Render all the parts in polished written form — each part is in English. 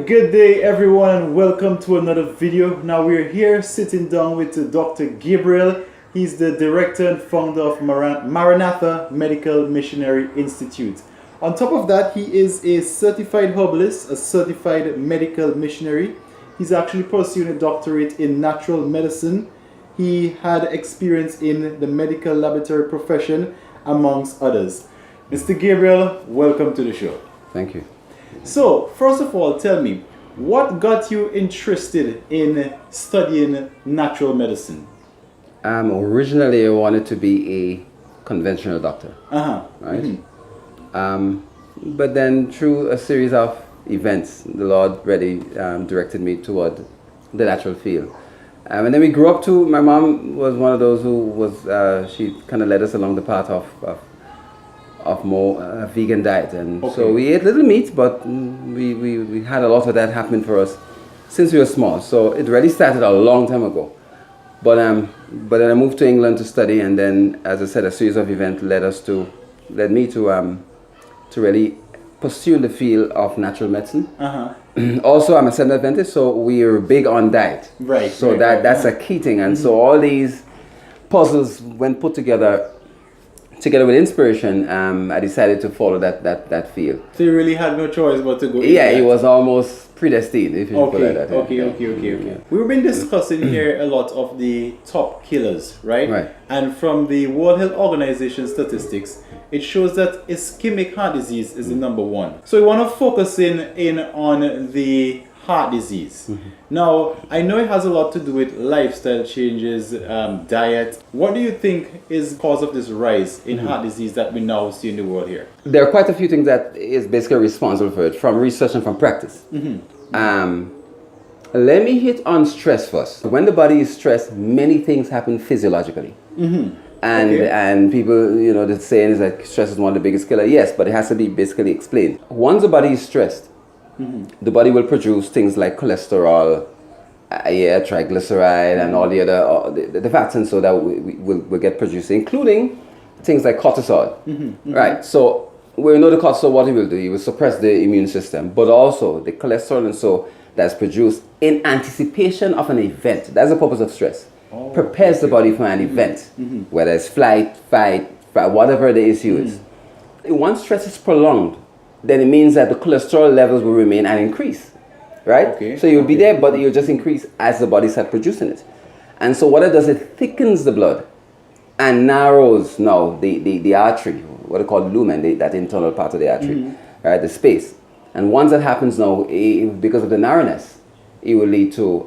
Good day everyone and welcome to another video. Now we're here sitting down with Dr. Gabriel. He's the director and founder of Maranatha Medical Missionary Institute. On top of that, he is a certified herbalist, a certified medical missionary. He's actually pursuing a doctorate in natural medicine. He had experience in the medical laboratory profession, amongst others. Mr. Gabriel, welcome to the show. Thank you. So, first of all, tell me, what got you interested in studying natural medicine? Originally, I wanted to be a conventional doctor. Right? But then, through a series of events, the Lord really directed me toward the natural field. And then we grew up to, my mom was one of those who was, she kind of led us along the path of more vegan diet, and so we ate little meat, but we had a lot of that happening for us since we were small. So it really started a long time ago. But then I moved to England to study, and then, as I said, a series of events led me to really pursue the field of natural medicine. Also, I'm a Seventh Adventist, so we are big on diet. Right. So that's a key thing, and so all these puzzles, when put together with inspiration, I decided to follow that field. So you really had no choice but to go. Yeah, it was almost predestined, if you put it like that. Okay. We've been discussing here a lot of the top killers, right? Right. And from the World Health Organization statistics, it shows that ischemic heart disease is the number one. So we want to focus in on the heart disease. Now, I know it has a lot to do with lifestyle changes, diet. What do you think is the cause of this rise in heart disease that we now see in the world here? There are quite a few things that is basically responsible for it, from research and from practice. Let me hit on stress first. When the body is stressed, many things happen physiologically. And people, the saying is that stress is one of the biggest killers. Yes, but it has to be basically explained. Once the body is stressed, the body will produce things like cholesterol, triglyceride, and all the other the fats and so that will get produced, including things like cortisol. Right. So we know the cortisol, what it will do, it will suppress the immune system, but also the cholesterol and so that's produced in anticipation of an event. That's the purpose of stress. Prepares the body for an event, whether it's flight, fight, whatever the issue is. Once stress is prolonged, then it means that the cholesterol levels will remain and increase, right? So you'll be there, but you'll just increase as the body starts producing it. And so what it does, it thickens the blood and narrows now the artery, what they call lumen, that internal part of the artery, right, the space. And once that happens now, because of the narrowness, it will lead to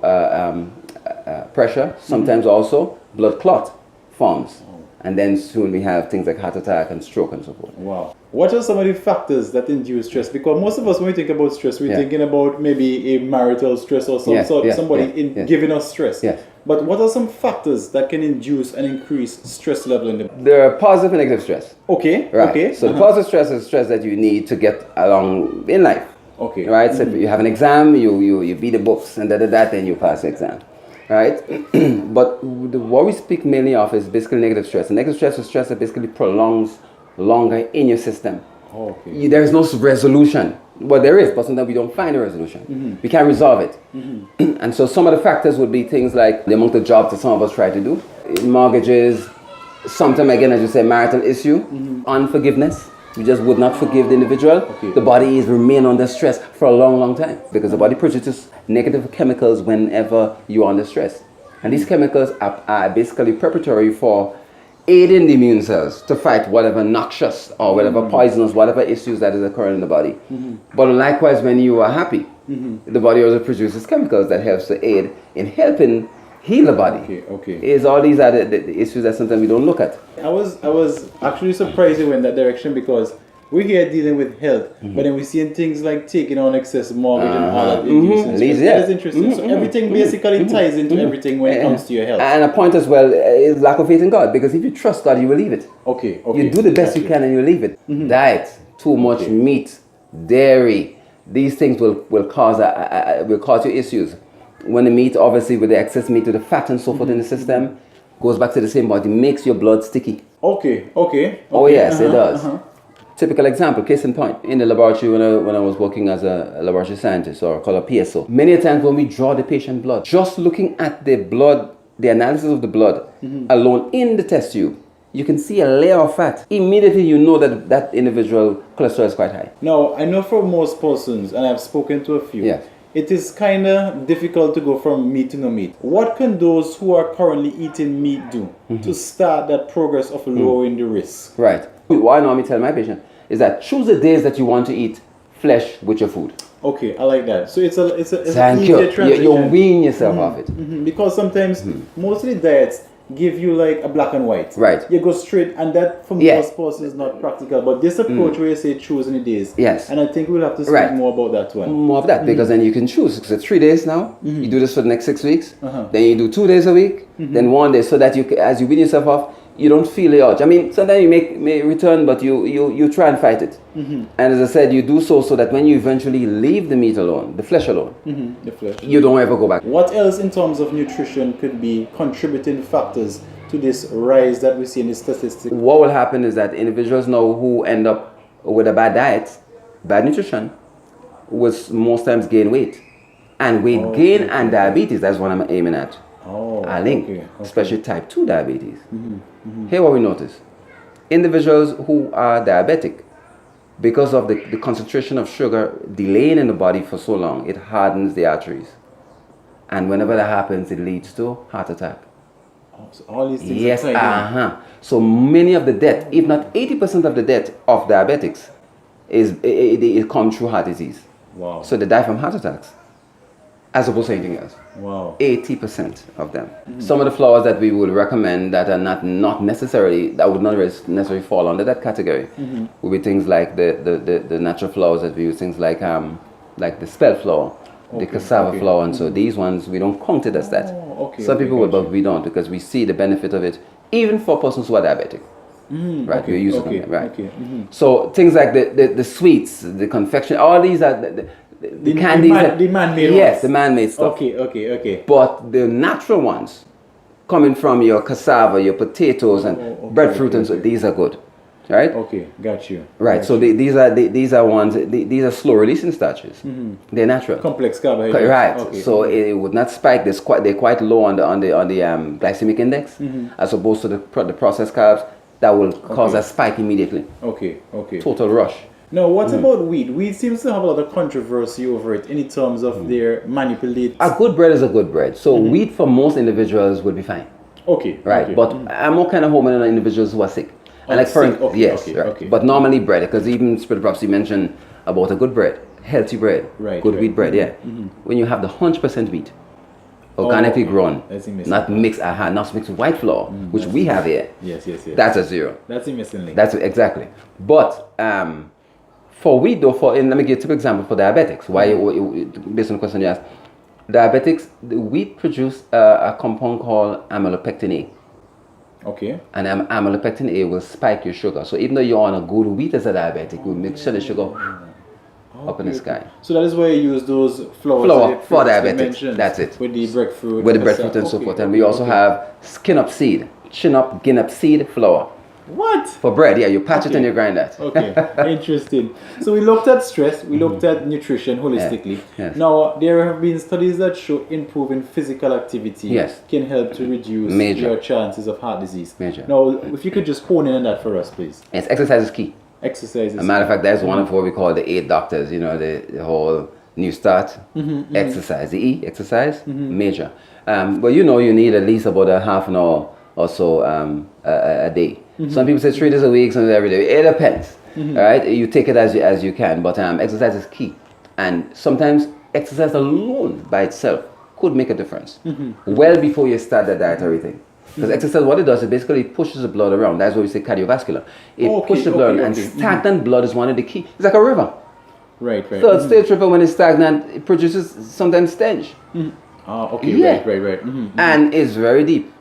pressure, sometimes also blood clot forms. And then soon we have things like heart attack and stroke and so forth. Wow. What are some of the factors that induce stress? Because most of us, when we think about stress, we're thinking about maybe a marital stress or somebody giving us stress. But what are some factors that can induce and increase stress level in the body? There are positive and negative stress. Right. So the positive stress is stress that you need to get along in life. Right? So if you have an exam, you beat the books and then you pass the exam. Right? But what we speak mainly of is basically negative stress. And negative stress is stress that basically prolongs longer in your system. There is no resolution. Well, there is, but sometimes we don't find a resolution. We can't resolve it. And so some of the factors would be things like the amount of jobs that some of us try to do, mortgages, sometimes, again, as you say, marital issue, unforgiveness. You just would not forgive the individual. The body is remain under stress for a long time because the body produces negative chemicals whenever you're under stress. And these chemicals are basically preparatory for aiding the immune cells to fight whatever noxious or whatever poisonous, whatever issues that is occurring in the body. But likewise, when you are happy, the body also produces chemicals that helps to aid in helping heal the body. Is all these are the issues that sometimes we don't look at. I was actually surprised you went that direction because we're here dealing with health, but then we're seeing things like taking on excess mortgage and all that. That is interesting. So everything basically ties into everything when it comes to your health. And a point as well is lack of faith in God, because if you trust God, you will leave it. You do the best you can and you leave it. Diet, too much meat, dairy, these things will cause you issues. When the meat, obviously with the excess meat, with the fat and so forth in the system, goes back to the same body, makes your blood sticky. Oh yes, it does. Typical example, case in point, in the laboratory when I was working as a laboratory scientist or called a PSO, many times when we draw the patient blood, just looking at the blood, the analysis of the blood alone in the test tube, you can see a layer of fat. Immediately you know that that individual cholesterol is quite high. Now, I know for most persons, and I've spoken to a few, Yes. it is kind of difficult to go from meat to no meat. What can those who are currently eating meat do to start that progress of lowering the risk? Right. What I normally tell my patient is that choose the days that you want to eat flesh with your food. Okay, I like that. So it's an Thank easier you. transition. You're weaning yourself off it. Because sometimes most of the diets give you like a black and white. Right. You go straight, and that for most persons is not practical. But this approach where you say choosing the days. Yes. And I think we'll have to speak more about that one. More of that, because then you can choose. So 3 days now, you do this for the next 6 weeks, then you do 2 days a week, then 1 day, so that you, as you wean yourself off, you don't feel the urge. I mean, sometimes you may return, but you try and fight it. And as I said, you do so that when you eventually leave the meat alone, the flesh alone, The flesh. you don't ever go back. What else in terms of nutrition could be contributing factors to this rise that we see in the statistics? What will happen is that individuals now who end up with a bad diet, bad nutrition, will most times gain weight. And weight gain and diabetes, that's what I'm aiming at. A link, especially type 2 diabetes. Here what we notice, individuals who are diabetic, because of the concentration of sugar delaying in the body for so long, it hardens the arteries. And whenever that happens, it leads to heart attack. So all these things Yes, are tied in. So many of the death, if not 80% of the death of diabetics, it comes through heart disease. Wow. So they die from heart attacks, as opposed to anything else. Wow. 80% of them. Some of the flours that we would recommend that are not necessarily, that would not necessarily fall under that category, would be things like the natural flours that we use, things like the spelt flour, the cassava flour, and so these ones we don't count it as that. Some people would, but we don't, because we see the benefit of it, even for persons who are diabetic. Right, we're using them, right? So things like the sweets, the confection, all these are the candies, the man-made ones. Yes, the man-made stuff. Okay. But the natural ones, coming from your cassava, your potatoes, and breadfruit, and so these are good, right? Okay, got you. Right. Got so you. these are ones. These are slow-releasing starches. They're natural. Complex carbohydrates. Right. Okay. So it would not spike. They're quite low on the glycemic index, as opposed to the processed carbs that will cause a spike immediately. Okay. Total rush. Now, what about wheat? Wheat seems to have a lot of controversy over it in terms of their manipulated. A good bread is a good bread. So wheat for most individuals would be fine. Okay. Right. But I'm more kind of homing on individuals who are sick. And like for Okay. But normally bread, because even Spirit Prophecy mentioned about a good bread, healthy bread, good wheat bread. Yeah. When you have the 100% wheat, organically grown, not mixed with white flour, which we have here. Yes. That's a zero. That's the missing link. That's exactly. But for wheat though, let me give a typical example for diabetics. Based on the question you asked, diabetics, the wheat produce a compound called amylopectin A. Okay. And amylopectin A will spike your sugar. So even though you're on a good wheat as a diabetic, it will make sure the sugar up in the sky. So that is why you use those flours for diabetics. That's it. With the breadfruit. With the breadfruit and so forth. And we also have chin up seed flour. What? For bread, yeah, you patch it and you grind that. Okay, interesting. So we looked at stress, we looked at nutrition holistically. Yes. Now, there have been studies that show improving physical activity can help to reduce your chances of heart disease. Now, if you could just hone in on that for us, please. Yes, exercise is key. Exercise is As a matter of fact, that's one of what we call the 8 doctors, the whole new start, exercise, the E, exercise, major. But you need at least about a half an hour or so a day. Some people say 3 days a week, some every day. It depends. All right, you take it as you can, but exercise is key. And sometimes exercise alone by itself could make a difference. Well before you start the dietary thing. Because exercise, what it does, it basically pushes the blood around. That's why we say cardiovascular. It pushes the blood around, and stagnant blood is one of the key. It's like a river. Right. Third stage river, when it's stagnant, it produces sometimes stench. Right. And it's very deep.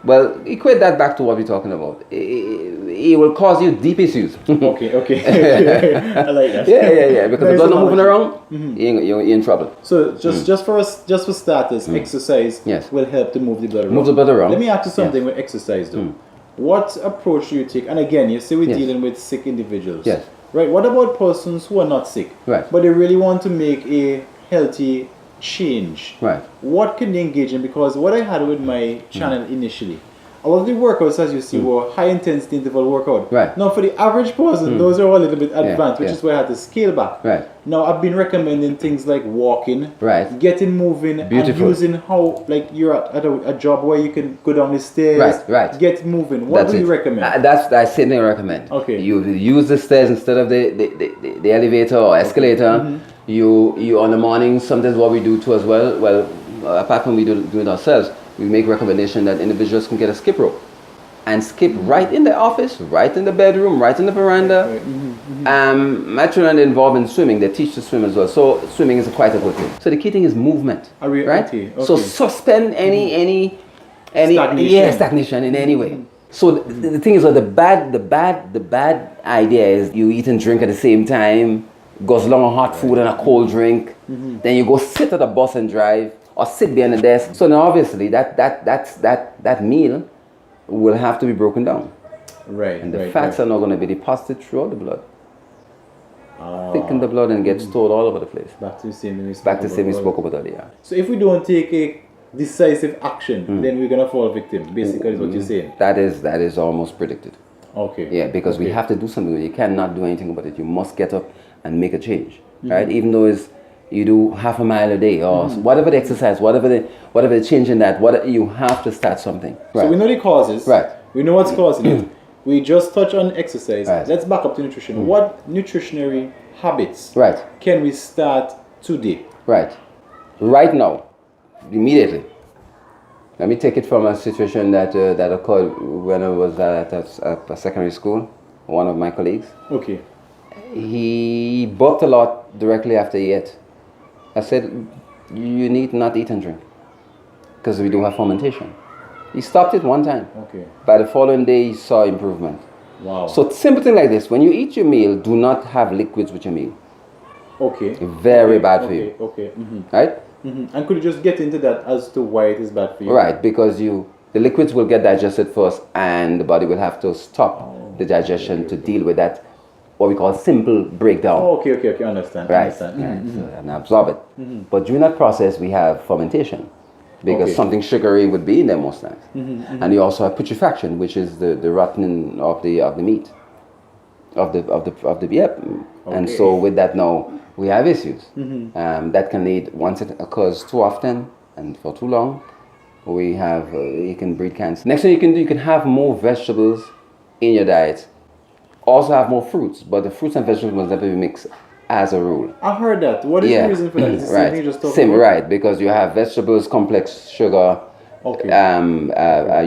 Well, equate that back to what we're talking about. It will cause you deep issues. Okay. I like that. Yeah. Because the blood not moving around, you're in trouble. So just for starters, exercise will help to move the blood around. Move the blood around. Let me ask you something with exercise though. what approach do you take? And again, you say we're Yes. dealing with sick individuals. Yes. Right. What about persons who are not sick? Right. But they really want to make a healthy change. Right. What can they engage in? Because what I had with my channel initially, a lot of the workouts, as you see, were high intensity interval workout. Right. Now, for the average person, those are a little bit advanced, which yeah. is why I had to scale back. Right. Now, I've been recommending things like walking, Right. getting moving, Beautiful. and using how, like, you're at a job where you can go down the stairs, Right. get moving. What do you recommend? That's the same thing I recommend. Okay. You use the stairs instead of the elevator or escalator. You on the morning, sometimes what we do too as well. Well, apart from we do it ourselves, we make recommendation that individuals can get a skip rope and skip right in the office, right in the bedroom, right in the veranda. My children are involved in swimming. They teach to swim as well. So swimming is quite a good thing. So the key thing is movement, right? Okay. So suspend any stagnation in any way. So the thing is, the bad idea is you eat and drink at the same time, goes along on hot food and a cold drink, then you go sit at a bus and drive, or sit behind the desk. So now obviously that meal will have to be broken down. Right. And the fats are not going to be deposited throughout the blood. Thicken the blood and get stored all over the place. Back to the same thing we spoke about earlier. So if we don't take a decisive action, then we're gonna fall victim. Basically, is what you're saying. That is almost predicted. Okay. Yeah, because we have to do something. You cannot do anything about it. You must get up and make a change, right? Even though you do half a mile a day or whatever the exercise, whatever the change in that, you have to start something. Right. So we know the causes. Right. We know what's causing it. We just touch on exercise. Right. Let's back up to nutrition. What nutritionary habits can we start today? Right now, immediately. Let me take it from a situation that occurred when I was at a secondary school. One of my colleagues. Okay. He burped a lot directly after he ate. I said, you need not eat and drink because we do have fermentation. He stopped it one time. Okay. By the following day, he saw improvement. Wow. So simple thing like this: when you eat your meal, do not have liquids with your meal. Okay. Very bad for you. Okay. Right? And could you just get into that as to why it is bad for you? Right, because the liquids will get digested first, and the body will have to stop the digestion to deal with that, what we call simple breakdown. Oh, okay, understand. Right, so, and absorb it. But during that process, we have fermentation, because something sugary would be in there most times. And you also have putrefaction, which is the rotting of the meat, of the yep. And so with that now, we have issues. That can lead, once it occurs too often and for too long, you can breed cancer. Next thing you can do, you can have more vegetables in your diet. Also have more fruits, but the fruits and vegetables must never be mixed as a rule. I heard that. What is the reason for that? Is the same thing you just talked about? Right, because you have vegetables, complex sugar. Okay.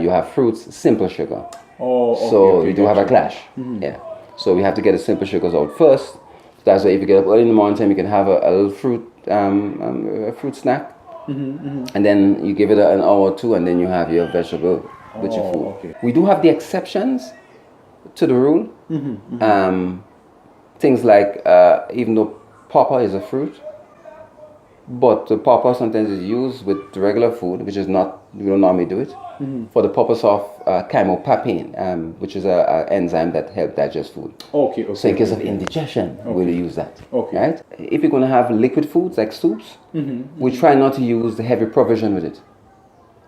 You have fruits, simple sugar. So we do have a clash. Yeah. So we have to get the simple sugars out first. That's why if you get up early in the morning time, you can have a little fruit, a fruit snack, and then you give it an hour or two, and then you have your vegetable with your food. Okay. We do have the exceptions to the rule. Things like even though pawpaw is a fruit, but the pawpaw sometimes is used with the regular food, which is not, we don't normally do it, for the purpose of chymopapine, which is an enzyme that helps digest food. Okay. So in case of indigestion, we'll use that. Okay. Right? If you're going to have liquid foods like soups, we try not to use the heavy provision with it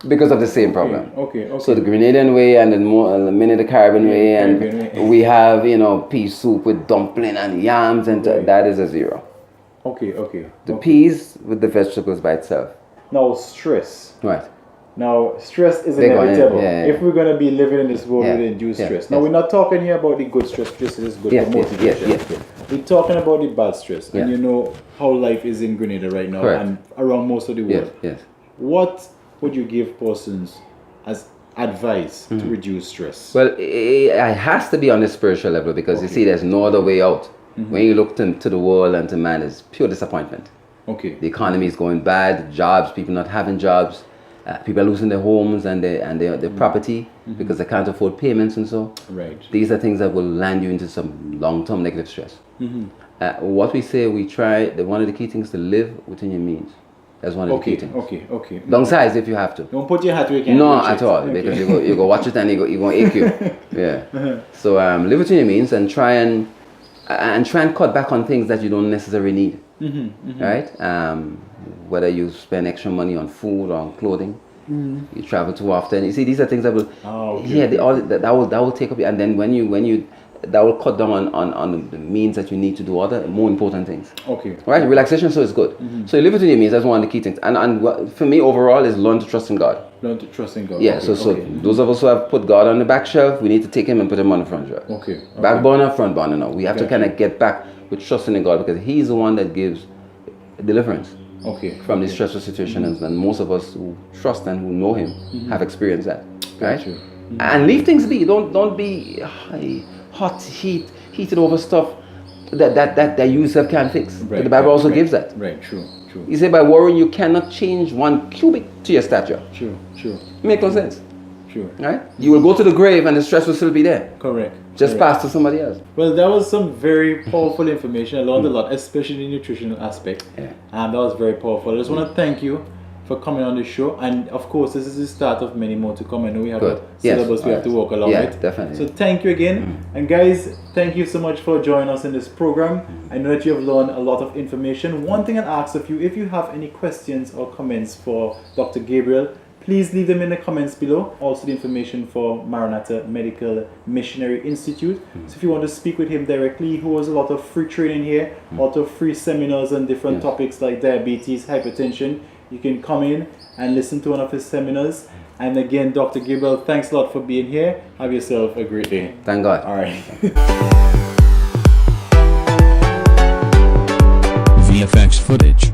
because of the same problem. Okay. So the Grenadian way and then the mini the Caribbean way, and we have pea soup with dumpling and yams, and that is a zero. Okay. The peas with the vegetables by itself. Now stress. Right. Now stress is inevitable. Yeah. If we're going to be living in this world with induced stress. Now we're not talking here about the good stress. This is good for motivation. Yes. We're talking about the bad stress. And you know how life is in Grenada right now. Correct. And around most of the world. Yes. What would you give persons as advice to reduce stress? Well, it has to be on the spiritual level, because you see there's no other way out. When you look to the world and to man, it's pure disappointment. Okay. The economy is going bad, jobs, people not having jobs, people are losing their homes and their property because they can't afford payments and so. Right. These are things that will land you into some long-term negative stress. What we say, we try, one of the key things to live within your means. That's one of the key things. Okay. Downsize if you have to. Don't put your hat where you can't No, reach at it. all, because you go watch it and you go ache you. Yeah. So live within your means and try and cut back on things that you don't necessarily need. Right? Whether you spend extra money on food or on clothing, you travel too often. You see, these are things that will, that will take up. And then when you that will cut down on the means that you need to do other more important things. Okay. Right? Relaxation, so it's good. So you live within your means. That's one of the key things. And for me overall is learn to trust in God. Learn to trust in God. Yeah. So those of us who have put God on the back shelf, we need to take Him and put Him on the front shelf. Okay. Back burner, front burner. No, we have to kind of get back with trusting in God because He's the one that gives deliverance. From these stressful situations, and most of us who trust and who know Him have experienced that, right? And leave things be. Don't be heated over stuff that you yourself can't fix. Right, the Bible also gives that. Right. True. He said by worrying you cannot change 1 cubit to your stature. True. Make no sense. True. Right? You will go to the grave and the stress will still be there. Correct. Just pass to somebody else. Well, that was some very powerful information. I learned a lot, especially the nutritional aspect. Yeah. And that was very powerful. I just want to thank you for coming on the show. And of course, this is the start of many more to come. I know we have a syllabus we have to work along with. Definitely. So thank you again. And guys, thank you so much for joining us in this program. I know that you have learned a lot of information. One thing I'll ask of you, if you have any questions or comments for Dr. Gabriel, please leave them in the comments below. Also the information for Maranatha Medical Missionary Institute. So if you want to speak with him directly, he has a lot of free training here, a lot of free seminars on different topics like diabetes, hypertension. You can come in and listen to one of his seminars. And again, Dr. Gabriel, thanks a lot for being here. Have yourself a great day. Thank God. All right. VFX footage.